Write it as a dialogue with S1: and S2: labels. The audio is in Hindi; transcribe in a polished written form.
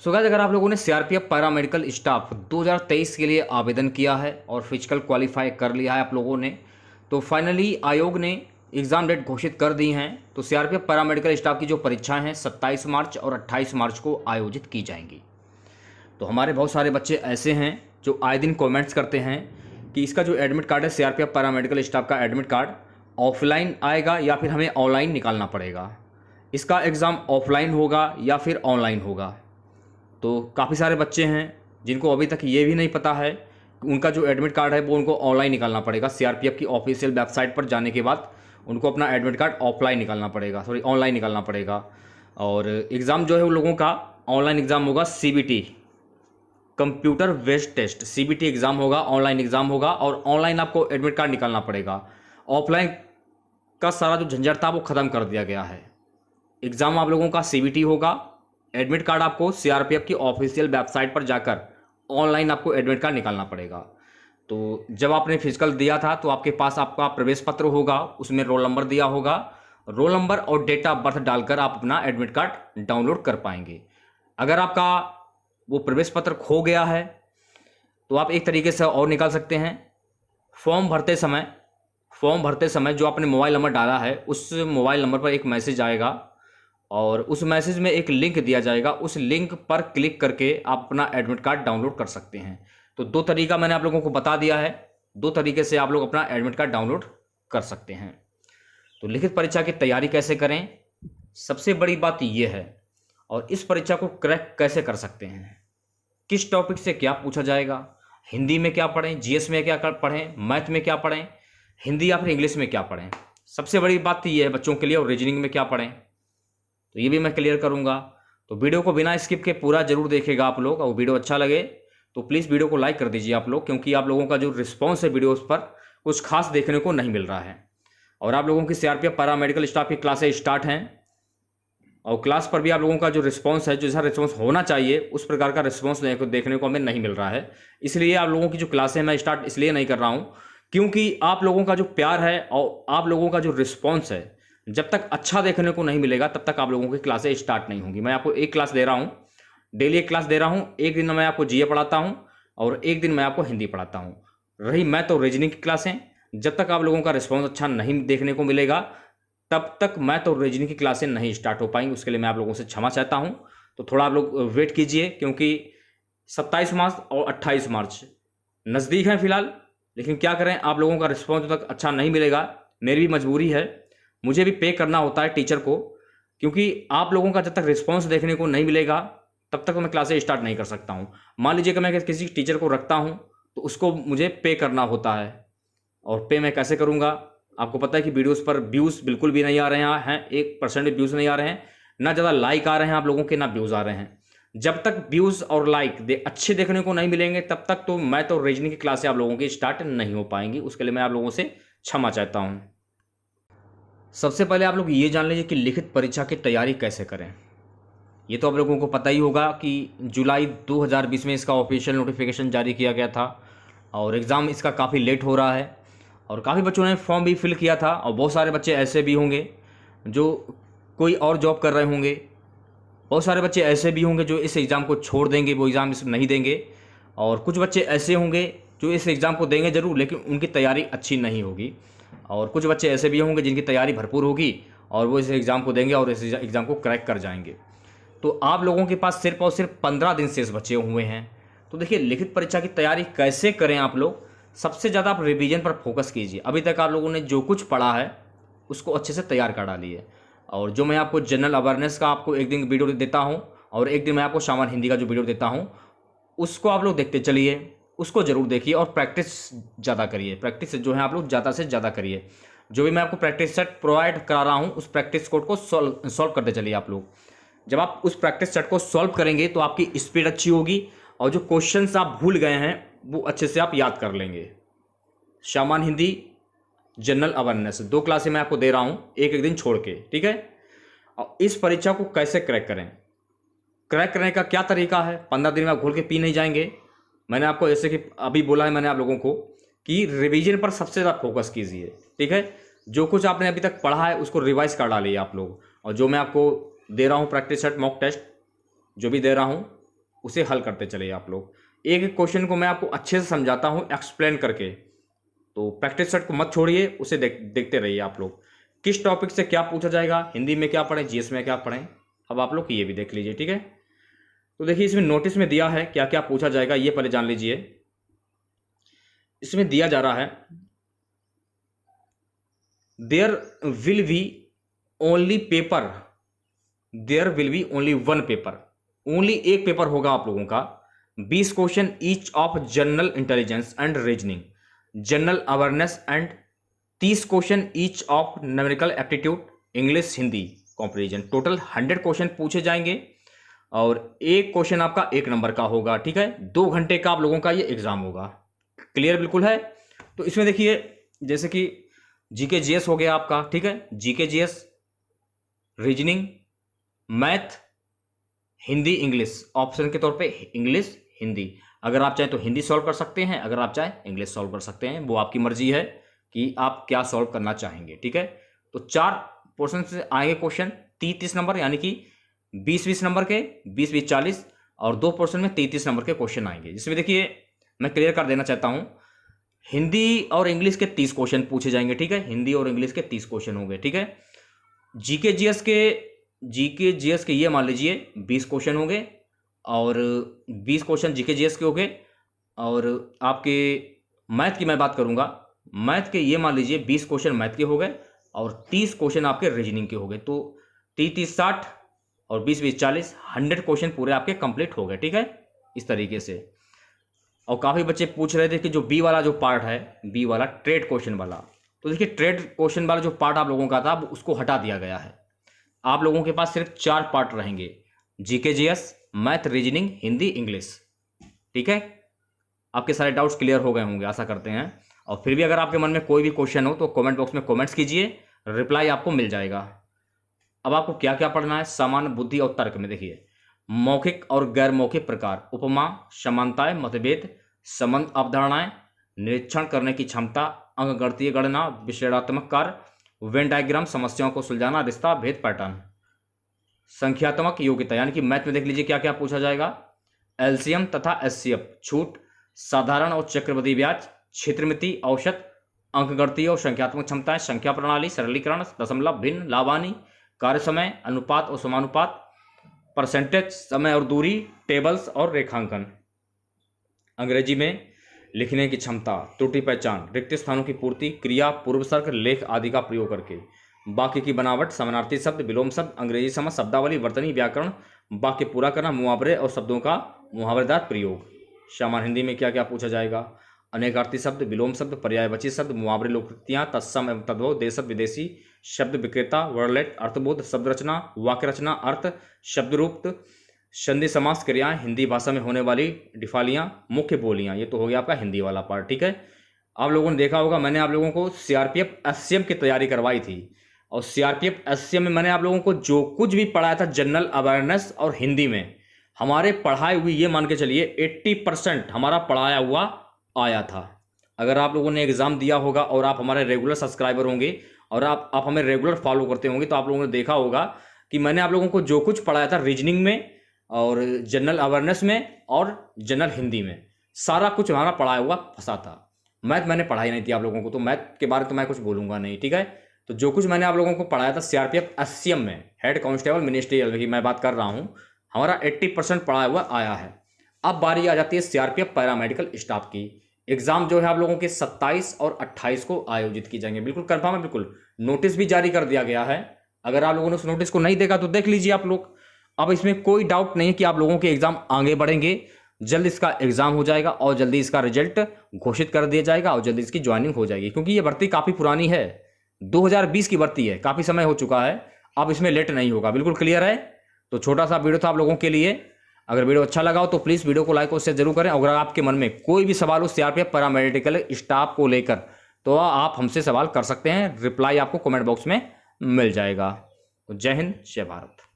S1: सो गाइस, अगर आप लोगों ने सीआरपीएफ पैरामेडिकल स्टाफ 2023 के लिए आवेदन किया है और फिजिकल क्वालिफाई कर लिया है आप लोगों ने, तो फाइनली आयोग ने एग्ज़ाम डेट घोषित कर दी हैं। तो सीआरपीएफ पैरामेडिकल स्टाफ की जो परीक्षाएं हैं 27 मार्च और 28 मार्च को आयोजित की जाएंगी। तो हमारे बहुत सारे बच्चे ऐसे हैं जो आए दिन कमेंट्स करते हैं कि इसका जो एडमिट कार्ड है सीआरपीएफ पैरामेडिकल स्टाफ का एडमिट कार्ड ऑफलाइन आएगा या फिर हमें ऑनलाइन निकालना पड़ेगा, इसका एग्ज़ाम ऑफलाइन होगा या फिर ऑनलाइन होगा। तो काफ़ी सारे बच्चे हैं जिनको अभी तक ये भी नहीं पता है कि उनका जो एडमिट कार्ड है वो उनको ऑनलाइन निकालना पड़ेगा। सीआरपीएफ की ऑफिशियल वेबसाइट पर जाने के बाद उनको अपना एडमिट कार्ड ऑफलाइन निकालना पड़ेगा, ऑनलाइन निकालना पड़ेगा। और एग्ज़ाम जो है उन लोगों का ऑनलाइन एग्ज़ाम होगा, CBT computer based test CBT exam होगा, ऑनलाइन एग्ज़ाम होगा और ऑनलाइन आपको एडमिट कार्ड निकालना पड़ेगा। ऑफलाइन का सारा जो झंझट था वो ख़त्म कर दिया गया है। एग्ज़ाम आप लोगों का सीबीटी होगा, एडमिट कार्ड आपको सीआरपीएफ की ऑफिशियल वेबसाइट पर जाकर ऑनलाइन आपको एडमिट कार्ड निकालना पड़ेगा। तो जब आपने फिजिकल दिया था तो आपके पास आपका प्रवेश पत्र होगा, उसमें रोल नंबर दिया होगा, रोल नंबर और डेट ऑफ बर्थ डालकर आप अपना एडमिट कार्ड डाउनलोड कर पाएंगे। अगर आपका वो प्रवेश पत्र खो गया है तो आप एक तरीके से और निकाल सकते हैं। फॉर्म भरते समय जो आपने मोबाइल नंबर डाला है उस मोबाइल नंबर पर एक मैसेज आएगा और उस मैसेज में एक लिंक दिया जाएगा, उस लिंक पर क्लिक करके आप अपना एडमिट कार्ड डाउनलोड कर सकते हैं। तो दो तरीका मैंने आप लोगों को बता दिया है, दो तरीके से आप लोग अपना एडमिट कार्ड डाउनलोड कर सकते हैं। तो लिखित परीक्षा की तैयारी कैसे करें, सबसे बड़ी बात यह है, और इस परीक्षा को क्रैक कैसे कर सकते हैं, किस टॉपिक से क्या पूछा जाएगा, हिंदी में क्या पढ़ें, जीएस में क्या पढ़ें, मैथ में क्या पढ़ें, हिंदी या फिर इंग्लिश में क्या पढ़ें। सबसे बड़ी बात तो ये है बच्चों के लिए, और रीजनिंग में क्या पढ़ें, तो ये भी मैं क्लियर करूंगा। तो वीडियो को बिना स्किप के पूरा जरूर देखिएगा आप लोग, और वीडियो अच्छा लगे तो प्लीज़ वीडियो को लाइक कर दीजिए आप लोग, क्योंकि आप लोगों का जो रिस्पांस है वीडियोस पर कुछ खास देखने को नहीं मिल रहा है। और आप लोगों की सीआरपीएफ पैरामेडिकल स्टाफ की क्लासें स्टार्ट हैं और क्लास पर भी आप लोगों का जो रिस्पॉन्स है, जो जैसा रिस्पॉन्स होना चाहिए उस प्रकार का रिस्पॉन्स देखने को हमें नहीं मिल रहा है। इसलिए आप लोगों की जो क्लासें मैं स्टार्ट इसलिए नहीं कर रहा हूँ क्योंकि आप लोगों का जो प्यार है और आप लोगों का जो रिस्पॉन्स है, जब तक अच्छा देखने को नहीं मिलेगा तब तक आप लोगों की क्लासें स्टार्ट नहीं होंगी। मैं आपको एक क्लास दे रहा हूँ, डेली एक क्लास दे रहा हूँ। एक दिन मैं आपको जीए पढ़ाता हूँ और एक दिन मैं आपको हिंदी पढ़ाता हूँ। रही मैं तो रीजनिंग की क्लासें, जब तक आप लोगों का रिस्पॉन्स अच्छा नहीं देखने को मिलेगा तब तक मैं तो रीजनिंग की क्लासें नहीं स्टार्ट हो पाएंगी। उसके लिए मैं आप लोगों से क्षमा चाहता हूँ। तो थोड़ा आप लोग वेट कीजिए, क्योंकि 27 मार्च और 28 मार्च नज़दीक हैं फिलहाल, लेकिन क्या करें, आप लोगों का रिस्पॉन्स जब तक अच्छा नहीं मिलेगा, मेरी भी मजबूरी है, मुझे भी पे करना होता है टीचर को, क्योंकि आप लोगों का जब तक रिस्पांस देखने को नहीं मिलेगा तब तक मैं क्लासेस स्टार्ट नहीं कर सकता हूं। मान लीजिए कि मैं किसी टीचर को रखता हूं तो उसको मुझे पे करना होता है, और पे मैं कैसे करूंगा, आपको पता है कि वीडियोस पर व्यूज़ बिल्कुल भी नहीं आ रहे हैं, 1% भी व्यूज़ नहीं आ रहे हैं, ना ज़्यादा लाइक आ रहे हैं आप लोगों के, ना व्यूज़ आ रहे हैं। जब तक व्यूज़ और लाइक अच्छे देखने को नहीं मिलेंगे तब तक तो मैं तो रीजनिंग की क्लासें आप लोगों की स्टार्ट नहीं हो पाएंगी। उसके लिए मैं आप लोगों से क्षमा चाहता हूँ। सबसे पहले आप लोग ये जान लीजिए कि लिखित परीक्षा की तैयारी कैसे करें। ये तो आप लोगों को पता ही होगा कि जुलाई 2020 में इसका ऑफिशियल नोटिफिकेशन जारी किया गया था और एग्ज़ाम इसका काफ़ी लेट हो रहा है, और काफ़ी बच्चों ने फॉर्म भी फिल किया था, और बहुत सारे बच्चे ऐसे भी होंगे जो कोई और जॉब कर रहे होंगे, बहुत सारे बच्चे ऐसे भी होंगे जो इस एग्ज़ाम को छोड़ देंगे, वो एग्ज़ाम इस नहीं देंगे, और कुछ बच्चे ऐसे होंगे जो इस एग्ज़ाम को देंगे ज़रूर लेकिन उनकी तैयारी अच्छी नहीं होगी, और कुछ बच्चे ऐसे भी होंगे जिनकी तैयारी भरपूर होगी और वो इस एग्ज़ाम को देंगे और इस एग्ज़ाम को क्रैक कर जाएंगे। तो आप लोगों के पास सिर्फ और सिर्फ 15 दिन शेष बचे हुए हैं। तो देखिए, लिखित परीक्षा की तैयारी कैसे करें आप लोग, सबसे ज़्यादा आप रिवीजन पर फोकस कीजिए। अभी तक आप लोगों ने जो कुछ पढ़ा है उसको अच्छे से तैयार कर डालिए, और जो मैं आपको जनरल अवेयरनेस का आपको एक दिन वीडियो देता हूँ और एक दिन मैं आपको सामान्य हिंदी का जो वीडियो देता हूँ उसको आप लोग देखते चलिए, उसको ज़रूर देखिए और प्रैक्टिस ज़्यादा करिए। प्रैक्टिस जो है आप लोग ज़्यादा से ज़्यादा करिए। जो भी मैं आपको प्रैक्टिस सेट प्रोवाइड करा रहा हूँ उस प्रैक्टिस कोड को सॉल्व करते चलिए आप लोग। जब आप उस प्रैक्टिस सेट को सॉल्व करेंगे तो आपकी स्पीड अच्छी होगी और जो क्वेश्चंस आप भूल गए हैं वो अच्छे से आप याद कर लेंगे। सामान्य हिंदी, जनरल अवेयरनेस, 2 क्लासें मैं आपको दे रहा हूँ एक एक दिन छोड़ के, ठीक है। और इस परीक्षा को कैसे क्रैक करें, क्रैक करने का क्या तरीका है, 15 दिन में आप घोल के पी नहीं जाएंगे। मैंने आपको जैसे कि अभी बोला है मैंने आप लोगों को कि रिवीजन पर सबसे ज़्यादा फोकस कीजिए, ठीक है। जो कुछ आपने अभी तक पढ़ा है उसको रिवाइज कर डालिए आप लोग, और जो मैं आपको दे रहा हूँ प्रैक्टिस सेट, मॉक टेस्ट जो भी दे रहा हूँ उसे हल करते चले आप लोग। एक एक क्वेश्चन को मैं आपको अच्छे से समझाता हूँ एक्सप्लेन करके, तो प्रैक्टिस सेट को मत छोड़िए, उसे देखते रहिए आप लोग। किस टॉपिक से क्या पूछा जाएगा, हिंदी में क्या पढ़ें, जीएस में क्या पढ़ें, अब आप लोग ये भी देख लीजिए, ठीक है। तो देखिए इसमें नोटिस में दिया है क्या क्या पूछा जाएगा, ये पहले जान लीजिए। इसमें दिया जा रहा है there will be only paper, there will be only one paper, only एक पेपर होगा आप लोगों का। 20 question each of general intelligence and reasoning, general awareness and 30 question each of numerical aptitude, English Hindi comprehension. Total 100 question पूछे जाएंगे और एक क्वेश्चन आपका 1 नंबर का होगा, ठीक है। 2 घंटे का आप लोगों का ये एग्जाम होगा। क्लियर बिल्कुल है। तो इसमें देखिए जैसे कि जीके जीएस हो गया आपका, ठीक है, GK GS, reasoning, math, Hindi English, option के तौर पे इंग्लिश हिंदी। अगर आप चाहें तो हिंदी सॉल्व कर सकते हैं, अगर आप चाहें इंग्लिश सॉल्व कर सकते हैं, वो आपकी मर्जी है कि आप क्या सॉल्व करना चाहेंगे, ठीक है। तो 4 पोर्शन से आएंगे क्वेश्चन 30-30 नंबर, यानी कि 20-20 नंबर के, 20-20 40, और 2 पोर्शन में 33 नंबर के क्वेश्चन आएंगे। जिसमें देखिए मैं क्लियर कर देना चाहता हूं, हिंदी और इंग्लिश के 30 क्वेश्चन पूछे जाएंगे, ठीक है, हिंदी और इंग्लिश के 30 क्वेश्चन होंगे, ठीक है। जीके जीएस के ये मान लीजिए 20 क्वेश्चन होंगे, और 20 क्वेश्चन जीके जीएस के होंगे। और आपके मैथ की मैं बात करूंगा, मैथ के ये मान लीजिए 20 क्वेश्चन मैथ के हो गए और 30 क्वेश्चन आपके रीजनिंग के हो गए। तो 30-30 60 और 20-20 40, 100 क्वेश्चन पूरे आपके कंप्लीट हो गए, ठीक है, इस तरीके से। और काफ़ी बच्चे पूछ रहे थे कि जो बी वाला जो पार्ट है, बी वाला ट्रेड क्वेश्चन वाला, तो देखिए ट्रेड क्वेश्चन वाला जो पार्ट आप लोगों का था उसको हटा दिया गया है। आप लोगों के पास सिर्फ 4 पार्ट रहेंगे, GK GS, math, reasoning, Hindi, English, ठीक है। आपके सारे डाउट्स क्लियर हो गए होंगे, आशा करते हैं। और फिर भी अगर आपके मन में कोई भी क्वेश्चन हो तो कमेंट बॉक्स में कमेंट्स कीजिए, रिप्लाई आपको मिल जाएगा। अब आपको क्या क्या पढ़ना है, सामान्य बुद्धि और तर्क में देखिए मौखिक और गैर मौखिक प्रकार, उपमा, समानताएं, मतभेद, संबंध, अवधारणाएं, निरीक्षण करने की क्षमता, अंकगणितीय गणना, विश्लेषणात्मक कार्य, वेन डायग्राम, समस्याओं को सुलझाना, रिश्ता, भेद, पैटर्न, संख्यात्मक योग्यता, यानी कि मैथ में देख लीजिए क्या क्या पूछा जाएगा, एलसीएम तथा एचसीएफ, छूट, साधारण और चक्रवृद्धि ब्याज, क्षेत्रमिति, औसत, अंकगणितीय और संख्यात्मक क्षमताएं, संख्या प्रणाली, सरलीकरण, दशमलव, भिन्न, लावानी, कार्य समय, अनुपात और समानुपात, परसेंटेज, समय और दूरी, टेबल्स और रेखांकन, अंग्रेजी में लिखने की क्षमता, त्रुटि पहचान, रिक्त स्थानों की पूर्ति, क्रिया, पूर्वसर्ग, लेख आदि का प्रयोग करके, वाक्य की बनावट, समानार्थी शब्द, विलोम शब्द, अंग्रेजी समझ, शब्दावली, वर्तनी, व्याकरण, वाक्य पूरा करना, मुहावरे और शब्दों का मुहावरेदार प्रयोग। सामान्य हिंदी में क्या क्या पूछा जाएगा, अनेकार्थी शब्द, विलोम शब्द, पर्यायवाची शब्द, मुहावरे, लोकोक्तियां, तत्सम एवं तद्भव, देशज विदेशी, शब्द विक्रेता, वर्डलेट, अर्थबोध, शब्द रचना, वाक्य रचना, अर्थ, शब्दरूप, संधि समास, क्रियाएं, हिंदी भाषा में होने वाली डिफालियां, मुख्य बोलियां। ये तो हो गया आपका हिंदी वाला पार्ट, ठीक है। आप लोगों ने देखा होगा मैंने आप लोगों को सीआरपीएफ एससीएम की तैयारी करवाई थी, और सीआरपीएफ एससीएम में मैंने आप लोगों को जो कुछ भी पढ़ाया था जनरल अवेयरनेस और हिंदी में, हमारे पढ़ाई हुई, ये मान के चलिए 80% हमारा पढ़ाया हुआ आया था। अगर आप लोगों ने एग्जाम दिया होगा और आप हमारे रेगुलर सब्सक्राइबर होंगे और आप हमें रेगुलर फॉलो करते होंगे, तो आप लोगों ने देखा होगा कि मैंने आप लोगों को जो कुछ पढ़ाया था रीजनिंग में और जनरल अवेयरनेस में और जनरल हिंदी में, सारा कुछ हमारा पढ़ाया हुआ फंसा था। मैथ मैंने पढ़ाई नहीं थी आप लोगों को, तो मैथ के बारे में तो मैं कुछ बोलूँगा नहीं, ठीक है। तो जो कुछ मैंने आप लोगों को पढ़ाया था सीआरपीएफ एससीएम में, हेड कांस्टेबल मिनिस्ट्रियल की मैं बात कर रहा हूँ, हमारा 80% पढ़ाया हुआ आया है। अब बारी आ जाती है सीआरपीएफ पैरामेडिकल स्टाफ की। एग्जाम जो है आप लोगों के 27 और 28 को आयोजित की जाएंगे, बिल्कुल कंफर्म है, बिल्कुल। नोटिस भी जारी कर दिया गया है, अगर आप लोगों ने उस नोटिस को नहीं देखा तो देख लीजिए आप लोग। अब इसमें कोई डाउट नहीं कि आप लोगों के एग्जाम आगे बढ़ेंगे, जल्द इसका एग्जाम हो जाएगा और जल्दी इसका रिजल्ट घोषित कर दिया जाएगा और जल्दी इसकी ज्वाइनिंग हो जाएगी, क्योंकि ये भर्ती काफ़ी पुरानी है, 2020 की भर्ती है, काफ़ी समय हो चुका है। अब इसमें लेट नहीं होगा, बिल्कुल क्लियर है। तो छोटा सा वीडियो था आप लोगों के लिए। अगर वीडियो अच्छा लगा हो तो प्लीज़ वीडियो को लाइक और शेयर जरूर करें। अगर आपके मन में कोई भी सवाल हो सीआरपीएफ पैरामेडिकल स्टाफ को लेकर, तो आप हमसे सवाल कर सकते हैं, रिप्लाई आपको कमेंट बॉक्स में मिल जाएगा। तो जय हिंद, जय भारत।